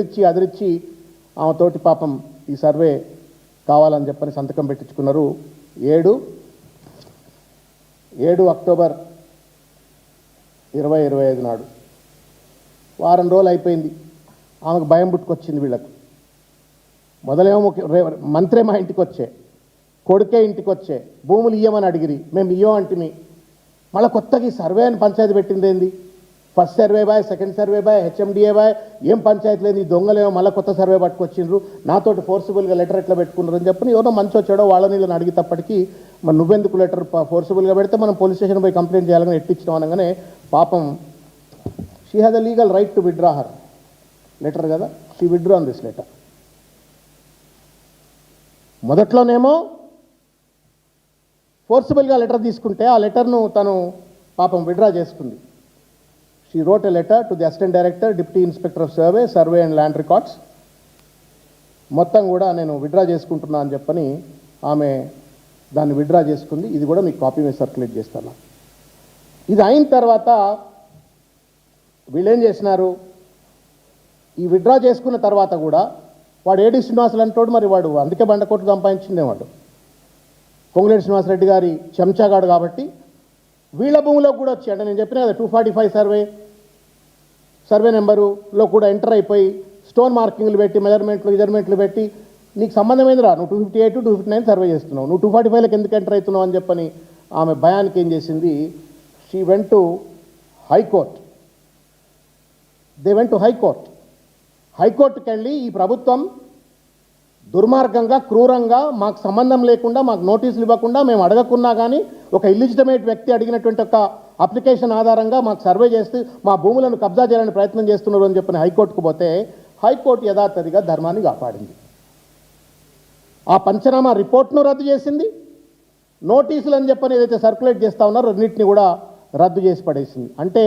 ఇచ్చి అదిరిచ్చి ఆమెతోటి పాపం ఈ సర్వే కావాలని చెప్పని సంతకం పెట్టించుకున్నారు. 7 అక్టోబర్ 2025 నాడు వారం రోజులు అయిపోయింది. ఆమెకు భయం పుట్టుకొచ్చింది. వీళ్ళకు మొదలేమో మంత్రే మా ఇంటికి వచ్చే, కొడుకే ఇంటికి వచ్చే, భూములు ఇయ్యమని అడిగిరి, మేము ఇయ్యం అంటిమి. మళ్ళీ కొత్తగా ఈ సర్వే అని పంచాయతీ పెట్టింది ఏంది? ఫస్ట్ సర్వే బాయ్, సెకండ్ సర్వే బాయ్, హెచ్ఎండిఏ బాయ్, ఏం పంచాయతీ లేదు. ఈ దొంగలేమో మళ్ళీ కొత్త సర్వే పట్టుకొచ్చిండ్రు, నాతోటి ఫోర్సిబుల్గా లెటర్ ఎట్లా పెట్టుకున్నారు అని చెప్పి ఎవరో మంచి వచ్చాడో వాళ్ళని వీళ్ళని అడిగేటప్పటికీ మరి నువ్వెందుకు లెటర్ ఫోర్సిబుల్గా పెడితే మనం పోలీస్ స్టేషన్ పోయి కంప్లైంట్ చేయాలని ఎట్టించడం అనగానే పాపం she has a legal right to withdraw her letter కదా, she withdraw on this letter. మొదట్లోనేమో ఫోర్సిబుల్గా లెటర్ తీసుకుంటే ఆ లెటర్ను తను పాపం విత్డ్రా చేసుకుంది. She wrote a letter to the assistant director, deputy inspector of survey and land records. మొత్తం కూడా నేను విత్డ్రా చేసుకుంటున్నా అని చెప్పని ఆమె దాన్ని విత్డ్రా చేసుకుంది. ఇది కూడా మీకు కాపీ మీద సర్క్యులేట్ చేస్తాను. ఇది అయిన తర్వాత వీళ్ళేం చేసినారు, ఈ విత్డ్రా చేసుకున్న తర్వాత కూడా వాడు ఏడి శ్రీనివాసులు అంటాడు. మరి వాడు అందుకే బండకోట్లు సంపాదించిందేవాడు పొంగులేటి శ్రీనివాసరెడ్డి గారి చెంచాగాడు కాబట్టి వీళ్ళ భూమిలోకి కూడా వచ్చి, అంటే నేను చెప్పిన కదా 245 సర్వే నెంబరులో కూడా ఎంటర్ అయిపోయి స్టోన్ మార్కింగ్లు పెట్టి మెజర్మెంట్లు పెట్టి నీకు సంబంధమైంది రా, నువ్వు 258 259 సర్వే చేస్తున్నావు, నువ్వు 245లకు ఎందుకు ఎంటర్ అవుతున్నావు అని చెప్పని ఆమె భయానికి ఏం చేసింది, she went to high court. They went to హైకోర్టుకి వెళ్ళి ఈ ప్రభుత్వం దుర్మార్గంగా, క్రూరంగా, మాకు సంబంధం లేకుండా, మాకు నోటీసులు ఇవ్వకుండా, మేము అడగకున్నా కానీ ఒక ఇల్లిజిటమేట్ వ్యక్తి అడిగినటువంటి ఒక అప్లికేషన్ ఆధారంగా మాకు సర్వే చేస్తూ మా భూములను కబ్జా చేయాలని ప్రయత్నం చేస్తున్నారు అని చెప్పిన హైకోర్టుకు పోతే హైకోర్టు యథాతథిగా ధర్మాన్ని కాపాడింది. ఆ పంచనామా రిపోర్ట్ను రద్దు చేసింది. నోటీసులు అని చెప్పని ఏదైతే సర్క్యులేట్ చేస్తూ ఉన్నారో అన్నింటినీ కూడా రద్దు చేసి పడేసింది. అంటే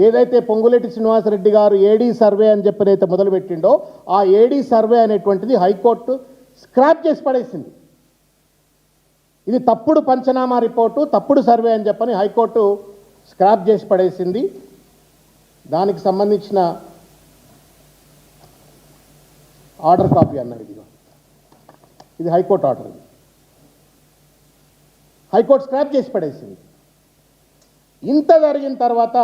ఏదైతే పొంగులేటి శ్రీనివాసరెడ్డి గారు ఏడీ సర్వే అని చెప్పి అయితే మొదలుపెట్టిండో ఆ ఏడీ సర్వే అనేటువంటిది హైకోర్టు స్క్రాప్ చేసి పడేసింది. ఇది తప్పుడు పంచనామా రిపోర్టు, తప్పుడు సర్వే అని చెప్పని హైకోర్టు స్క్రాప్ చేసి పడేసింది. దానికి సంబంధించిన ఆర్డర్ కాపీ అన్నది ఇది హైకోర్టు ఆర్డర్. హైకోర్టు స్క్రాప్ చేసి పడేసింది. ఇంత జరిగిన తర్వాత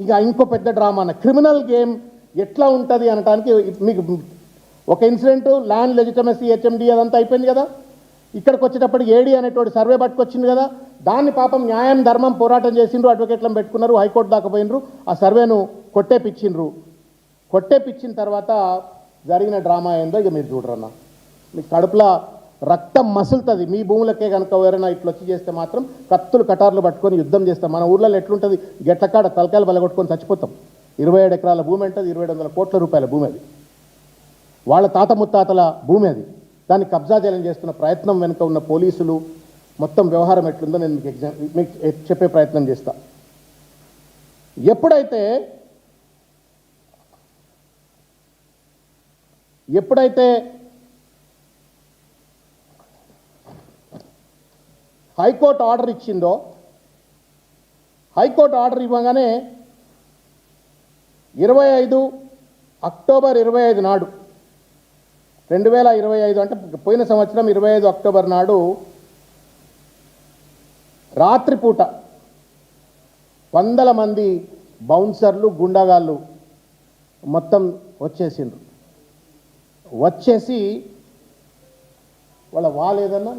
ఇక ఇంకో పెద్ద డ్రామా అన్న క్రిమినల్ గేమ్ ఎట్లా ఉంటుంది అనడానికి మీకు ఒక ఇన్సిడెంట్, ల్యాండ్ లెజిటమసీ హెచ్ఎండి అదంతా అయిపోయింది కదా. ఇక్కడికి వచ్చేటప్పటికి ఏడీ అనేటువంటి సర్వే పట్టుకొచ్చింది కదా, దాన్ని పాపం న్యాయం ధర్మం పోరాటం చేసిండ్రు, అడ్వకేట్లను పెట్టుకున్నారు, హైకోర్టు దాకా పోయినరు, ఆ సర్వేను కొట్టేపిచ్చిన తర్వాత జరిగిన డ్రామా ఏందో ఇక మీరు చూడరన్న. మీకు కడుపులో రక్తం మసులుతుంది. మీ భూములకే కనుక ఎవరైనా ఇట్లా వచ్చి చేస్తే మాత్రం కత్తులు కటార్లు పట్టుకొని యుద్ధం చేస్తాం. మన ఊర్లలో ఎట్లుంటుంది, గెట్లకాడ తలకాయలు బలగొట్టుకొని చచ్చిపోతాం. 27 ఎకరాల భూమి ఉంటుంది, 2700 కోట్ల రూపాయల భూమి అది, వాళ్ళ తాత ముత్తాతల భూమి అది. దాన్ని కబ్జా చేయాలని చేస్తున్న ప్రయత్నం వెనుక ఉన్న పోలీసులు మొత్తం వ్యవహారం ఎట్లుందో నేను మీకు చెప్పే ప్రయత్నం చేస్తా. ఎప్పుడైతే హైకోర్టు ఆర్డర్ ఇచ్చిందో, హైకోర్టు ఆర్డర్ ఇవ్వగానే 25 అక్టోబర్ 25 నాడు 2025 అంటే పోయిన సంవత్సరం 25 అక్టోబర్ నాడు రాత్రిపూట 100 మంది బౌన్సర్లు, గుండాగాళ్ళు మొత్తం వచ్చేసి వాళ్ళ వాల్ ఏదన్నా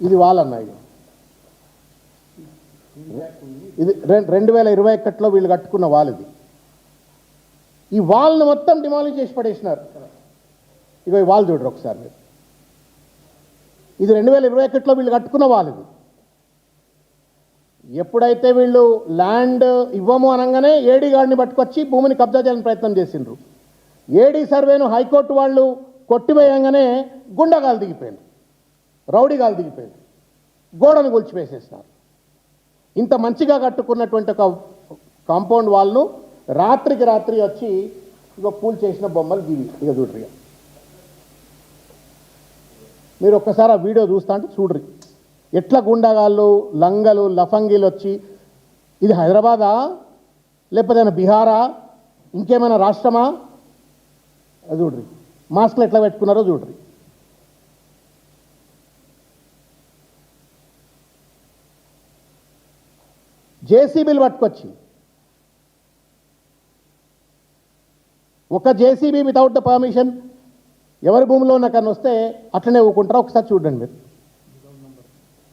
ఇది వాళ్ళన్నా ఇది 2021లో వీళ్ళు కట్టుకున్న వాల్ ఇది. ఈ వాల్ని మొత్తం డిమాలిష్ చేసి పడేసినారు. ఇక ఈ వాల్ చూడరు ఒకసారి మీరు. ఇది 2021లో వీళ్ళు కట్టుకున్న వాల్ ఇది. ఎప్పుడైతే వీళ్ళు ల్యాండ్ ఇవ్వము అనగానే ఏడీ గాడిని పట్టుకొచ్చి భూమిని కబ్జా చేయాలని ప్రయత్నం చేసిండ్రు. ఏడీ సర్వేను హైకోర్టు వాళ్ళు కొట్టివేయంగానే గుండాగాలు దిగిపోయింది, రౌడీగాలు దిగిపోయింది, గోడను కూల్చివేసేసినారు. ఇంత మంచిగా కట్టుకున్నటువంటి ఒక కాంపౌండ్ వాల్ను రాత్రికి రాత్రి వచ్చి ఇక కూల్ చేసిన బొమ్మలు గివి. ఇక చూడ్రి, మీరు ఒక్కసారి ఆ వీడియో చూస్తా అంటే చూడ్రి ఎట్లా గుండాగాళ్ళు, లంగలు, లఫంగీలు వచ్చి, ఇది హైదరాబాదా లేకపోతే బీహారా ఇంకేమైనా రాష్ట్రమా? అది చూడ్రి, మాస్క్లు ఎట్లా పెట్టుకున్నారో చూడ్రి. జేసీబీలు పట్టుకొచ్చి, ఒక జేసీబీ వితౌట్ ద పర్మిషన్ ఎవరి భూమిలో ఉన్న కన్నా వస్తే అట్లనే ఊకుంటారా? ఒకసారి చూడండి మీరు.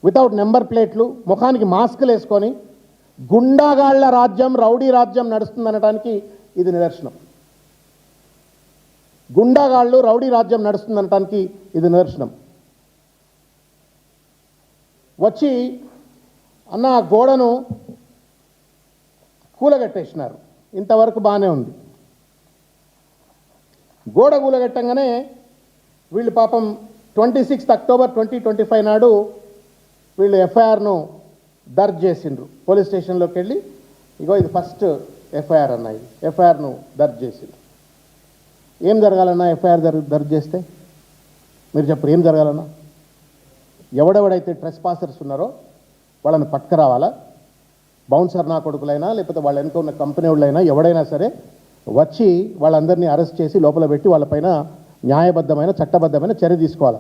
వితౌట్ నెంబర్ ప్లేట్లు, ముఖానికి మాస్కులు వేసుకొని గుండాగాళ్ల రాజ్యం, రౌడీ రాజ్యం నడుస్తుందనడానికి ఇది నిదర్శనం. గుండాగాళ్ళు, రౌడీ రాజ్యం నడుస్తుందనడానికి ఇది నిదర్శనం. వచ్చి అన్న గోడను కూలగట్టేసినారు, ఇంతవరకు బాగానే ఉంది. గోడ కూలగట్టంగానే వీళ్ళు పాపం 26 అక్టోబర్ 2025 నాడు వీళ్ళు ఎఫ్ఐఆర్ను దర్జ్ చేసిండ్రు. పోలీస్ స్టేషన్లోకి వెళ్ళి ఇగో ఇది ఫస్ట్ ఎఫ్ఐఆర్ అన్న, ఇది ఎఫ్ఐఆర్ను దర్జ్ చేసిండ్రు. ఏం జరగాలన్నా ఎఫ్ఐఆర్ దర్జ్ చేస్తే? మీరు చెప్పరు ఏం జరగాలన్నా? ఎవడెవడైతే ట్రెస్ పాసర్స్ ఉన్నారో వాళ్ళని పట్టుకురావాలా? బౌన్సర్ నా కొడుకులైనా లేకపోతే వాళ్ళ వెనుక ఉన్న కంపెనీ వాళ్ళైనా ఎవడైనా సరే వచ్చి వాళ్ళందరినీ అరెస్ట్ చేసి లోపల పెట్టి వాళ్ళపైన న్యాయబద్ధమైన చట్టబద్ధమైన చర్య తీసుకోవాలి.